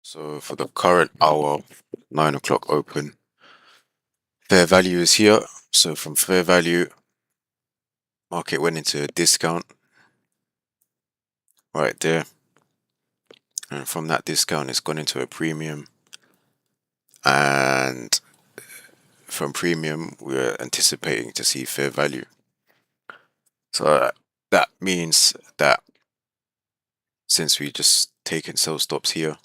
So for the current hour, 9 o'clock open, fair value is here. So from fair value, market went into a discount right there. And from that discount, it's gone into a premium. And from premium, we're anticipating to see fair value. So that means that since we just taken sell stops here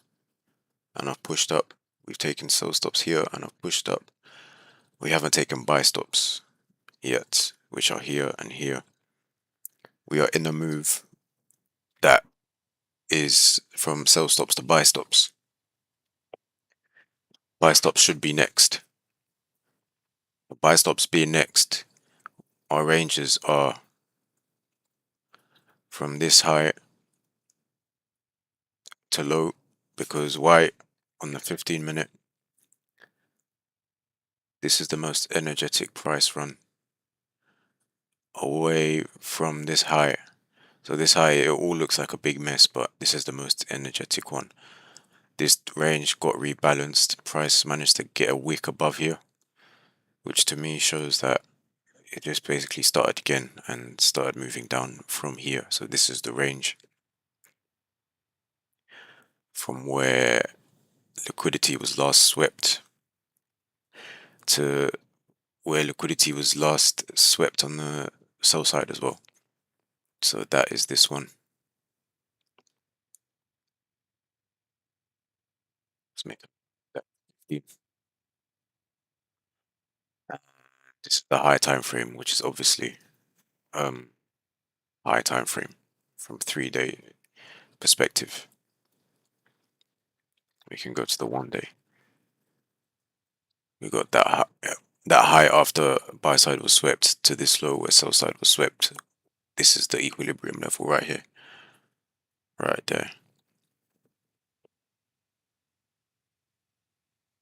and I've pushed up, we've taken sell stops here and I've pushed up. We haven't taken buy stops yet, which are here and here. We are in a move that is from sell stops to buy stops. Buy stops should be next. Buy stops being next, our ranges are from this high to low because why on the 15 minute, this is the most energetic price run away from this high. So this high, it all looks like a big mess, but this is the most energetic one. This range got rebalanced. Price managed to get a wick above here, which to me shows that it just basically started again and started moving down from here. So this is the range from where liquidity was last swept to where liquidity was last swept on the sell side as well. So that is this one. Let's make that. This is the high time frame, which is obviously um high time frame from 3 day perspective. We can go to the 1 day. We got that high after buy side was swept to this low where sell side was swept. This is the equilibrium level right here, right there.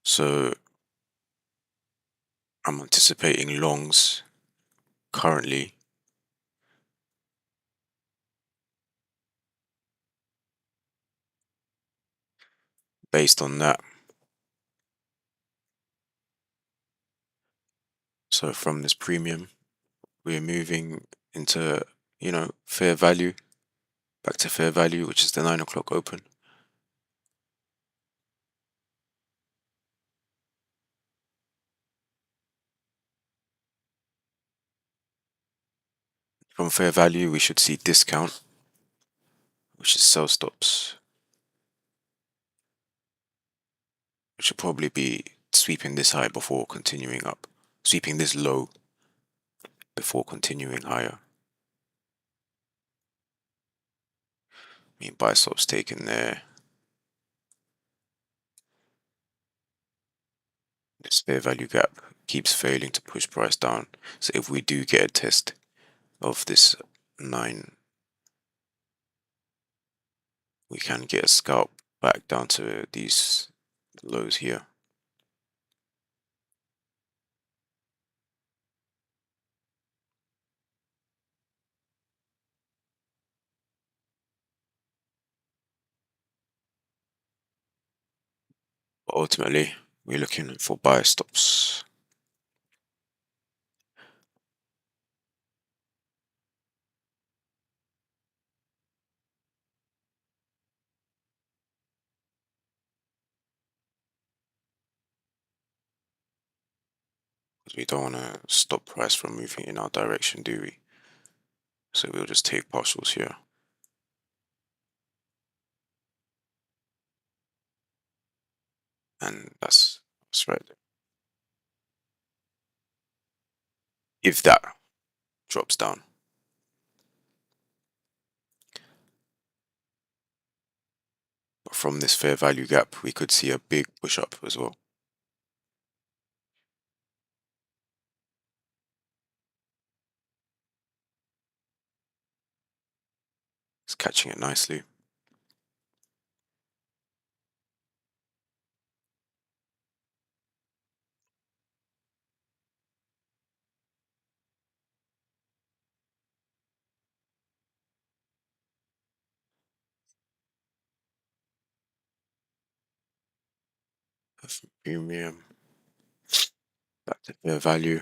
So I'm anticipating longs currently based on that. So from this premium, we're moving into, fair value, back to fair value, which is the 9 o'clock open. From fair value, we should see discount, which is sell stops, which should probably be sweeping this high before continuing up, sweeping this low before continuing higher. I mean, buy stops taken there. This fair value gap keeps failing to push price down. So if we do get a test of this 9, we can get a scalp back down to these lows here. But ultimately, we're looking for buy stops. Because we don't want to stop price from moving in our direction, do we? So we'll just take partials here. And that's right. If that drops down. But from this fair value gap, we could see a big push up as well. It's catching it nicely. Premium, back to fair value.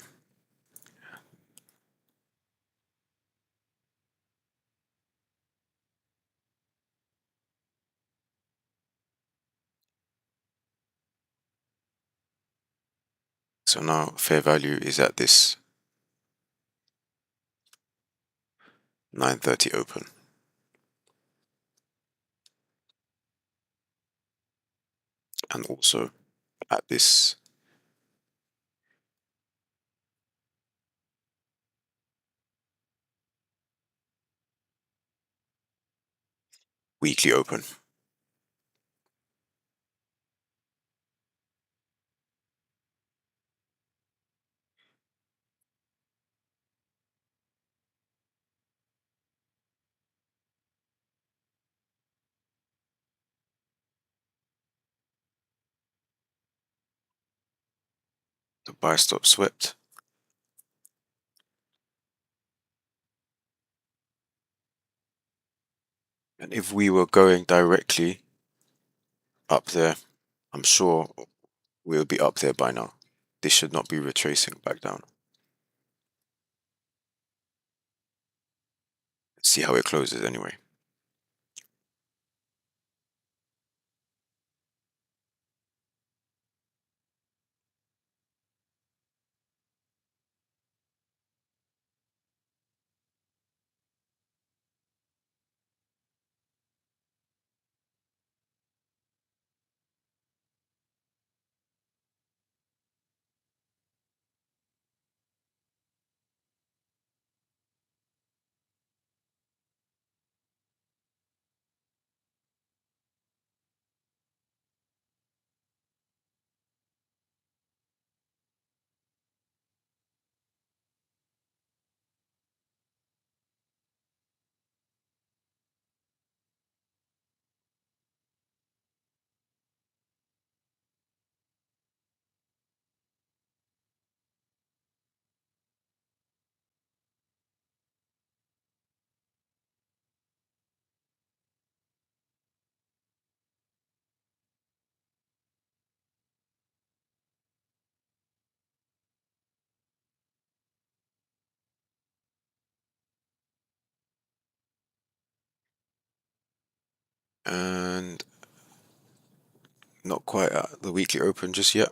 So now fair value is at this 9:30 open. And also at this weekly open. The buy stop swept. And if we were going directly up there, I'm sure we'll be up there by now. This should not be retracing back down. Let's see how it closes anyway. And not quite at the weekly open just yet.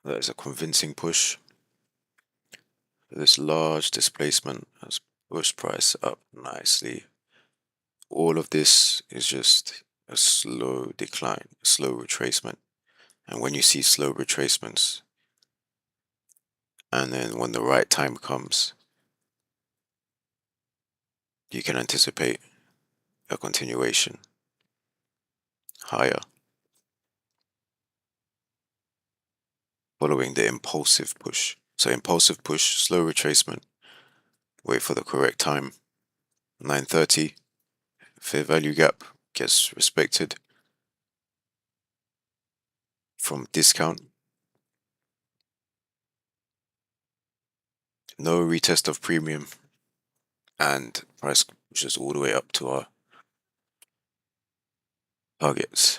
That is a convincing push. This large displacement has pushed price up nicely. All of this is just a slow decline, a slow retracement. And when you see slow retracements, and then when the right time comes, you can anticipate a continuation higher, following the impulsive push. So impulsive push, slow retracement, wait for the correct time. 9:30, fair value gap gets respected from discount. No retest of premium, and price pushes all the way up to our targets.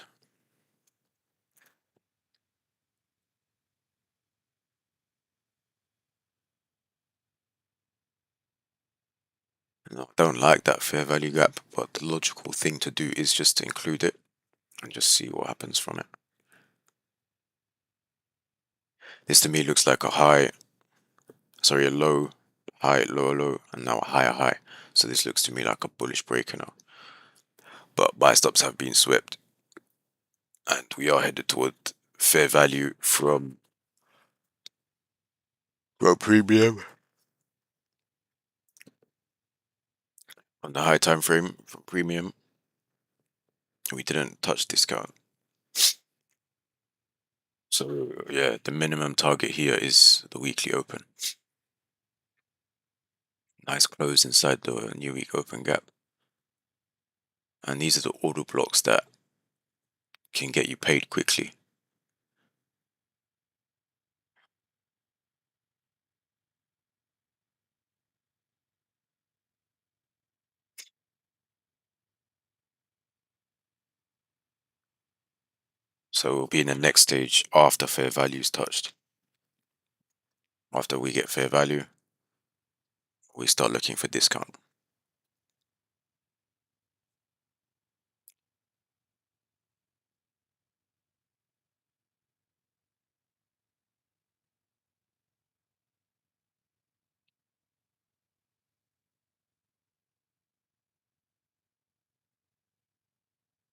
No, I don't like that fair value gap, but the logical thing to do is just to include it and just see what happens from it. This to me looks like a high, sorry, a low, high, lower low, and now a higher high. So this looks to me like a bullish breaker now. But buy stops have been swept, and we are headed toward fair value from pro premium on the high time frame from premium. We didn't touch discount. So yeah, the minimum target here is the weekly open. Nice close inside the new week open gap. And these are the order blocks that can get you paid quickly. So we'll be in the next stage after fair value is touched. After we get fair value, we start looking for discount.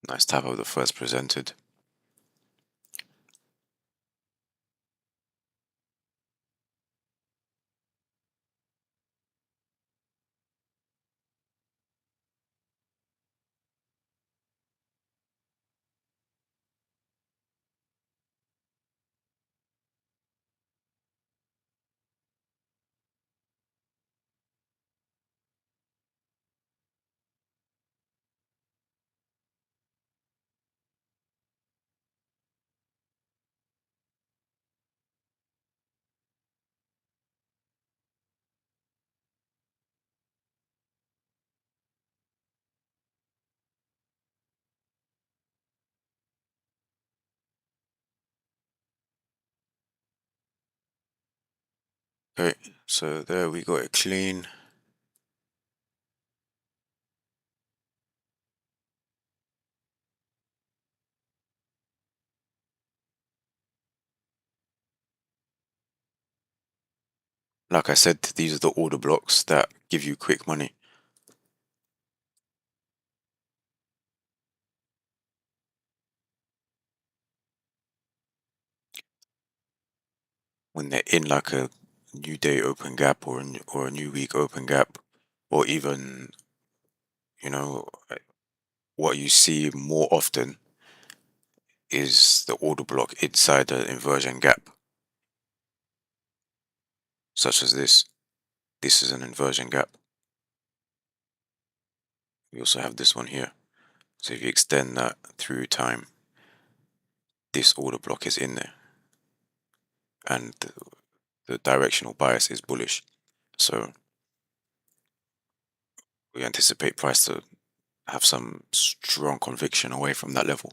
Nice to have the first presented. Okay, so there we got it clean. Like I said, these are the order blocks that give you quick money. When they're in like a new day open gap or a new week open gap, or even, you know, what you see more often is the order block inside the inversion gap, such as this. This is an inversion gap. We also have this one here. So if you extend that through time, this order block is in there, and the directional bias is bullish. So we anticipate price to have some strong conviction away from that level.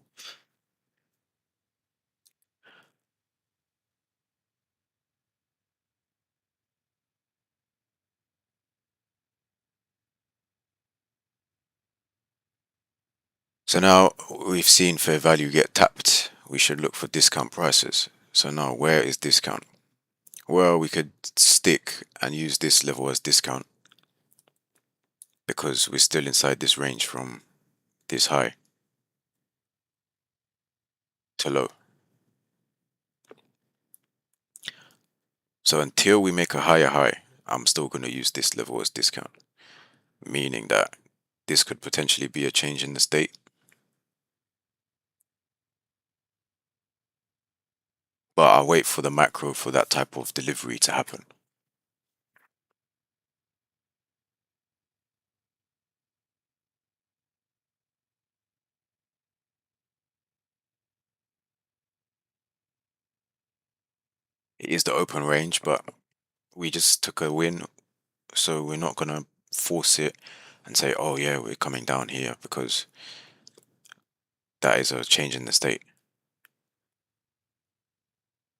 So now we've seen fair value get tapped. We should look for discount prices. So now where is discount? Well, we could stick and use this level as discount because we're still inside this range from this high to low. So until we make a higher high, I'm still going to use this level as discount, meaning that this could potentially be a change in the state, but I'll wait for the macro for that type of delivery to happen. It is the open range, but we just took a win, so we're not going to force it and say, oh yeah, we're coming down here because that is a change in the state.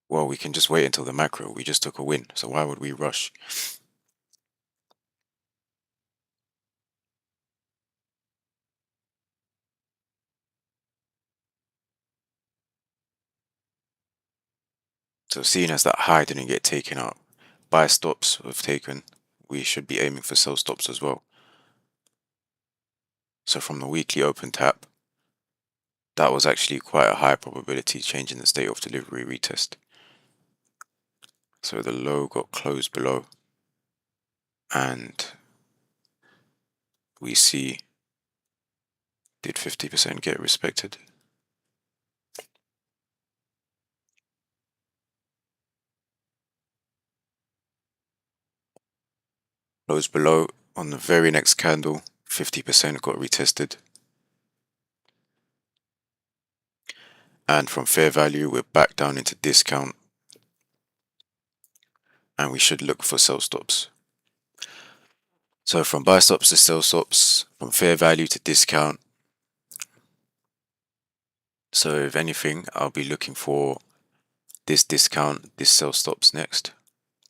Well, we can just wait until the macro. We just took a win, so why would we rush? So seeing as that high didn't get taken out, buy stops have taken, we should be aiming for sell stops as well. So from the weekly open tap, that was actually quite a high probability change in the state of delivery retest. So the low got closed below, and we see, did 50% get respected? Closed below on the very next candle, 50% got retested. And from fair value, we're back down into discount, and we should look for sell stops. So from buy stops to sell stops, from fair value to discount, So if anything, I'll be looking for this discount, this sell stops next,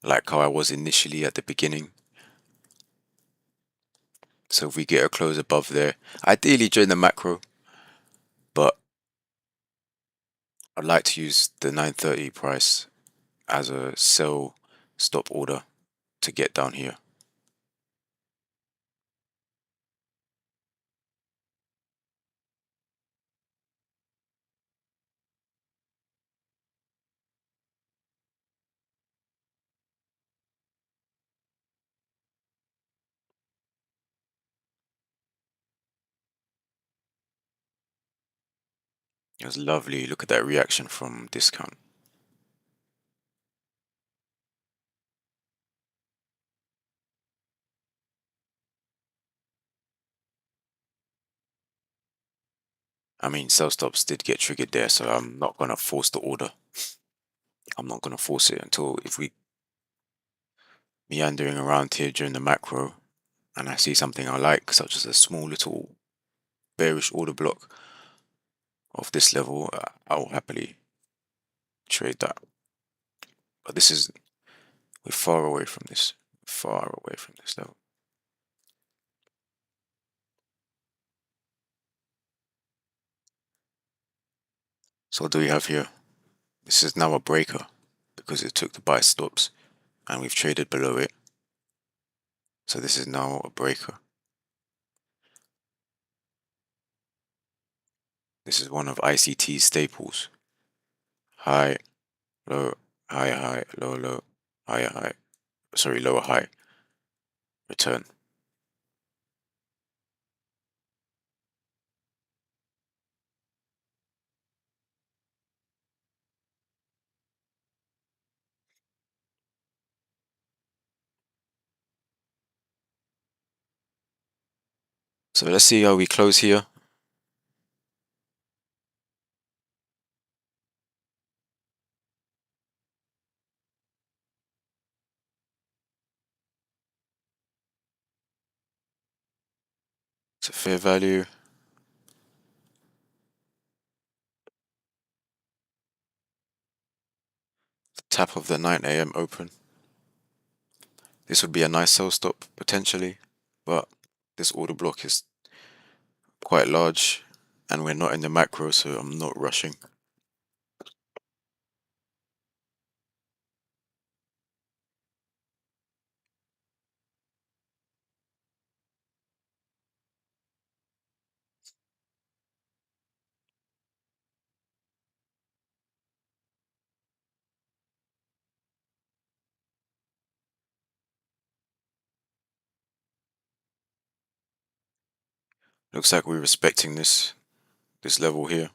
like how I was initially at the beginning. So if we get a close above there, ideally during the macro, but I'd like to use the 930 price as a sell stop order to get down here. It was lovely. Look at that reaction from discount. I mean, sell stops did get triggered there, so I'm not gonna force the order. I'm not gonna force it until if we meandering around here during the macro and I see something I like, such as a small little bearish order block of this level, I'll happily trade that. But this is we're far away from this, far away from this level. So what do we have here? This is now a breaker because it took the buy stops and we've traded below it. So this is now a breaker. This is one of ICT's staples. High, low, high, high, low, low, higher, high. Sorry, lower, high. Return. So let's see how we close here. So fair value. Tap of the 9 a.m. open. This would be a nice sell stop potentially, but this order block is quite large and we're not in the macro, so I'm not rushing. Looks like we're respecting this level here,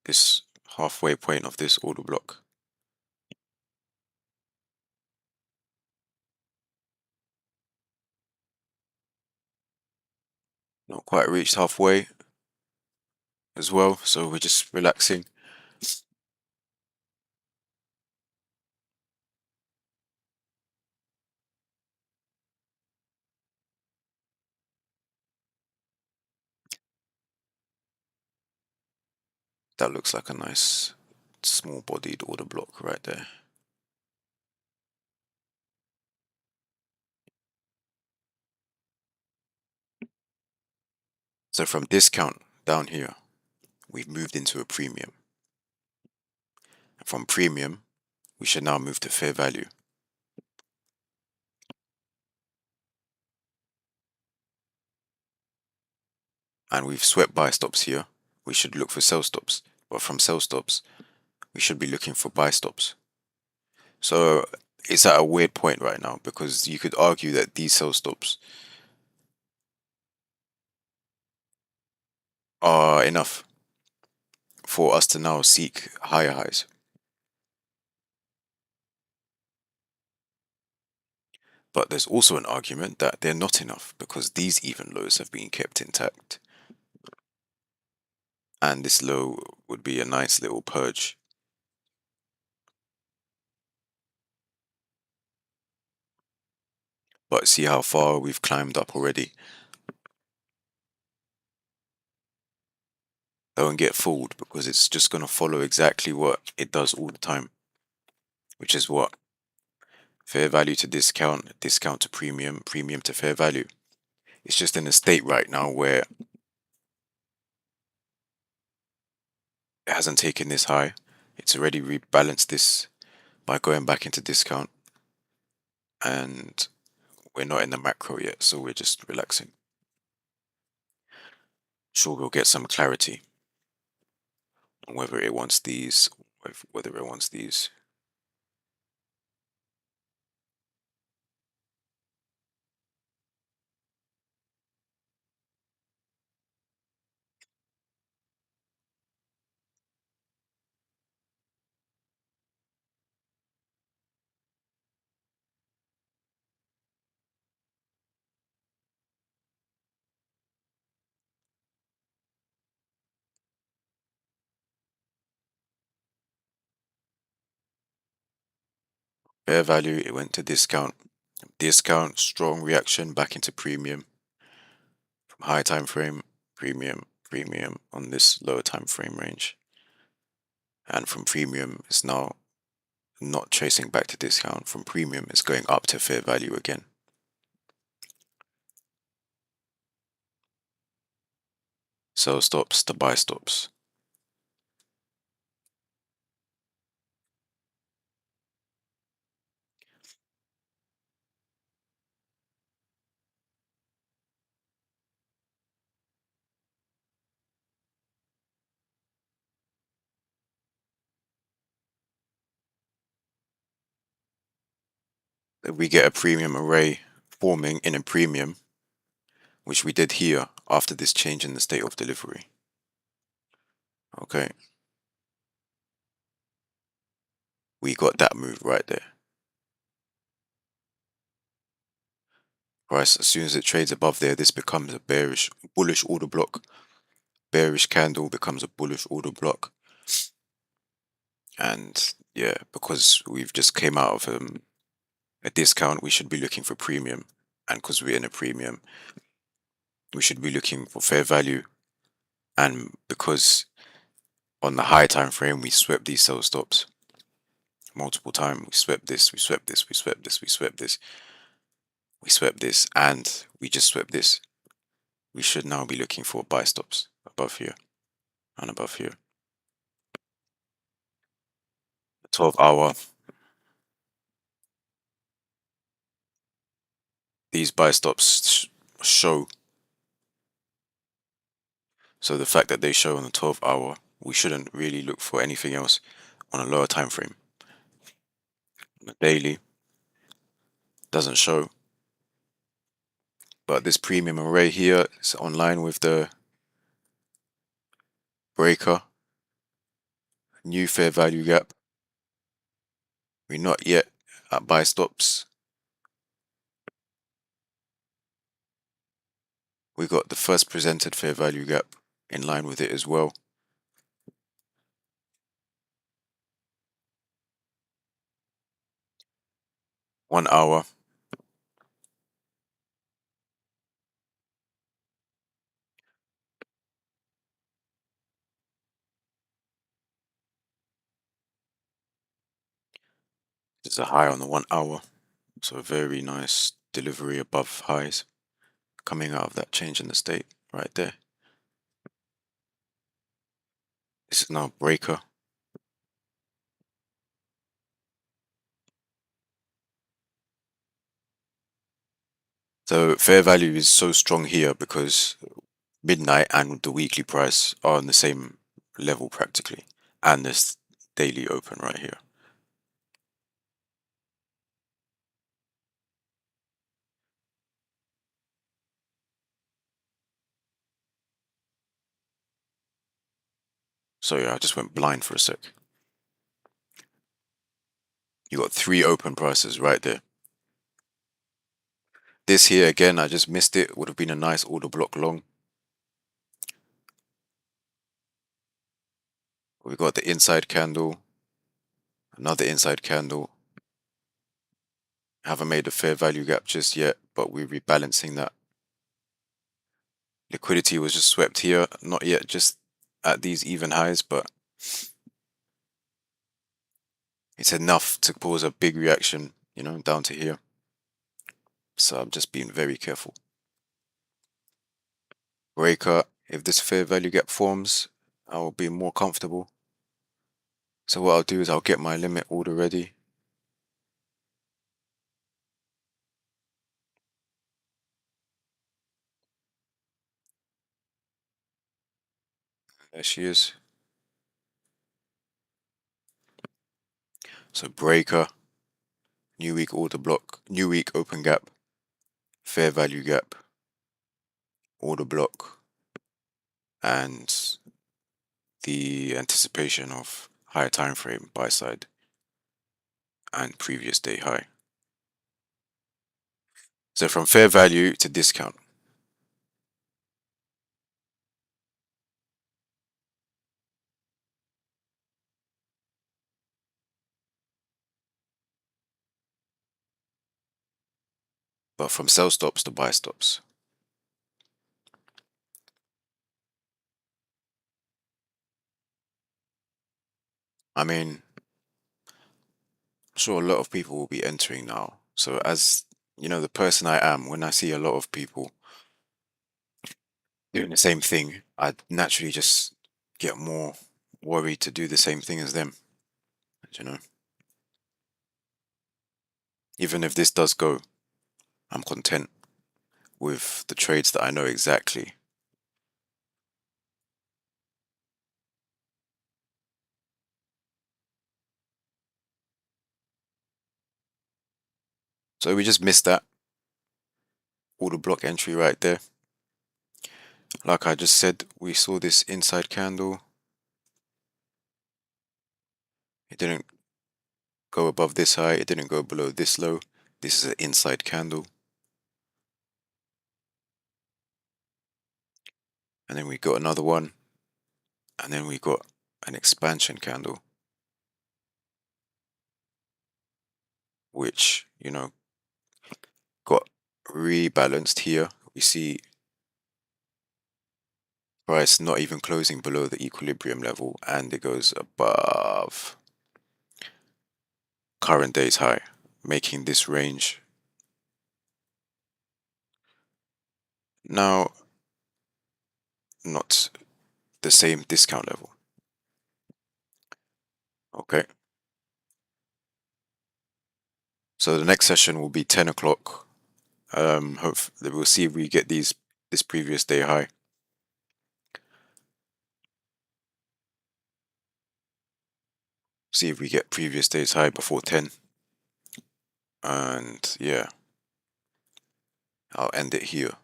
this halfway point of this order block. Not quite reached halfway as well, so we're just relaxing. That looks like a nice small bodied order block right there. So from discount down here, we've moved into a premium. And from premium, we should now move to fair value. And we've swept buy stops here. We should look for sell stops. But from sell stops, we should be looking for buy stops. So it's at a weird point right now because you could argue that these sell stops are enough for us to now seek higher highs. But there's also an argument that they're not enough because these even lows have been kept intact. And this low would be a nice little purge. But see how far we've climbed up already. don't get fooled because it's just going to follow exactly what it does all the time, which is what? Fair value to discount, discount to premium, premium to fair value. It's just in a state right now where it hasn't taken this high. It's already rebalanced this by going back into discount, and we're not in the macro yet, so we're just relaxing. Sure, we'll get some clarity on whether it wants these, whether it wants these. Fair value, it went to discount. Discount, strong reaction back into premium. From high time frame, premium, premium on this lower time frame range. And from premium, it's now not chasing back to discount. From premium, it's going up to fair value again. Sell stops to buy stops. If we get a premium array forming in a premium, which we did here after this change in the state of delivery. Okay, we got that move right there. Price, as soon as it trades above there, this becomes a bullish order block. Bearish candle becomes a bullish order block. And yeah, because we've just came out of a discount, we should be looking for premium. And because we're in a premium, we should be looking for fair value. And because on the high time frame, we swept these sell stops multiple times. We swept this, we swept this, we swept this, we swept this, we swept this, and we just swept this. We should now be looking for buy stops above here and above here. The 12-hour, these buy stops show. So the fact that they show on the 12-hour, we shouldn't really look for anything else on a lower time frame. The daily doesn't show, but this premium array here is online with the breaker, new fair value gap. We're not yet at buy stops. We got the first presented fair value gap in line with it as well. One hour. There's a high on the 1 hour. So a very nice delivery above highs coming out of that change in the state right there. This is now breaker. So fair value is so strong here because midnight and the weekly price are on the same level practically, and this daily open right here. So yeah, I just went blind for a sec. You got three open prices right there. This here again, I just missed it. Would have been a nice order block long. We got the inside candle, another inside candle. Haven't made a fair value gap just yet, but we're rebalancing that. Liquidity was just swept here, not yet, just at these even highs, but it's enough to cause a big reaction, down to here. So I'm just being very careful. Breaker, if this fair value gap forms, I will be more comfortable. So what I'll do is I'll get my limit order ready. There she is. So breaker, new week order block, new week open gap, fair value gap, order block, and the anticipation of higher time frame buy side and previous day high. So from fair value to discount. But from sell stops to buy stops. I mean, I'm sure a lot of people will be entering now. So as the person I am, when I see a lot of people doing the same thing, I naturally just get more worried to do the same thing as them. You know, even if this does go, I'm content with the trades that I know exactly. So we just missed that order block entry right there. Like I just said, we saw this inside candle. It didn't go above this high. It didn't go below this low. This is an inside candle. And then we got another one. And then we got an expansion candle, which, got rebalanced here. We see price not even closing below the equilibrium level, and it goes above current day's high, making this range now not the same discount level. Okay, so the next session will be 10 o'clock. Hopefully we'll see if we get this previous day high. See if we get previous day's high before 10. And yeah, I'll end it here.